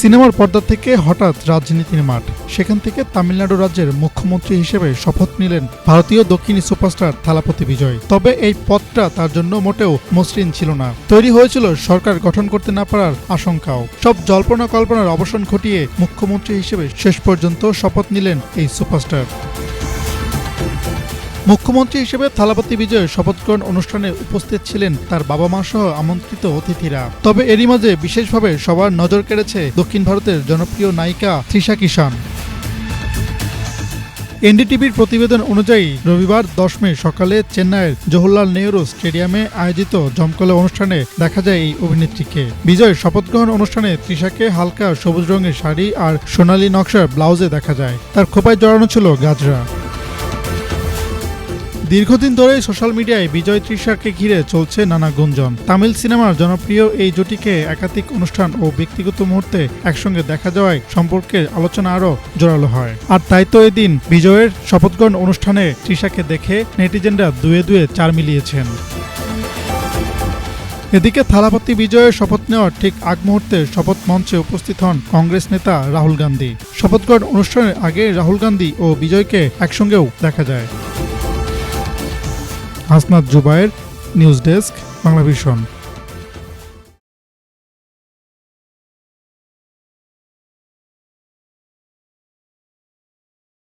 সিনেমার পর্দা থেকে হঠাৎ রাজনীতির মাঠ। সেখান থেকে তামিলনাড়ু রাজ্যের মুখ্যমন্ত্রী হিসেবে শপথ নিলেন ভারতীয় দক্ষিণী সুপারস্টার থালাপতি বিজয়। তবে এই পথটা তার জন্য মোটেও মসৃণ ছিল না। তৈরি হয়েছিল সরকার গঠন করতে না পারার আশঙ্কাও। সব জল্পনা কল্পনার অবসান ঘটিয়ে মুখ্যমন্ত্রী হিসেবে শেষ পর্যন্ত শপথ নিলেন এই সুপারস্টার। মুখ্যমন্ত্রী হিসেবে থালাপতি বিজয় শপথ গ্রহণ অনুষ্ঠানে উপস্থিত ছিলেন তার বাবা মা সহ আমন্ত্রিত অতিথিরা। তবে এরই মাঝে বিশেষভাবে সবার নজর কেড়েছে দক্ষিণ ভারতের জনপ্রিয় নায়িকা তৃষা কিষান। এনডিটিভির প্রতিবেদন অনুযায়ী রবিবার 10 মে সকালে চেন্নাইয়ের জওহরলাল নেহরু স্টেডিয়ামে আয়োজিত জমকালো অনুষ্ঠানে দেখা যায় এই অভিনেত্রীকে। বিজয় শপথ গ্রহণ অনুষ্ঠানে তৃষাকে হালকা সবুজ রঙের শাড়ি আর সোনালী নকশার ব্লাউজে দেখা যায়। তার খোঁপায় জড়ানো ছিল গাজরা। দীর্ঘদিন ধরেই সোশ্যাল মিডিয়ায় বিজয় তৃষাকে ঘিরে চলছে নানা গুঞ্জন। তামিল সিনেমার জনপ্রিয় এই জুটিকে একাধিক অনুষ্ঠান ও ব্যক্তিগত মুহূর্তে একসঙ্গে দেখা যাওয়ায় সম্পর্কের আলোচনা আরও জোরালো হয়। আর তাই তো এদিন বিজয়ের শপথগ্রহণ অনুষ্ঠানে তৃষাকে দেখে নেটিজেনরা দুয়ে দুয়ে চার মিলিয়েছেন। এদিকে থালাপতি বিজয়ের শপথ নেওয়ার ঠিক আগ মুহূর্তে শপথ মঞ্চে উপস্থিত হন কংগ্রেস নেতা রাহুল গান্ধী। শপথ গ্রহণ অনুষ্ঠানের আগে রাহুল গান্ধী ও বিজয়কে একসঙ্গেও দেখা যায়। Hasnat Zubair, news desk, Banglavision.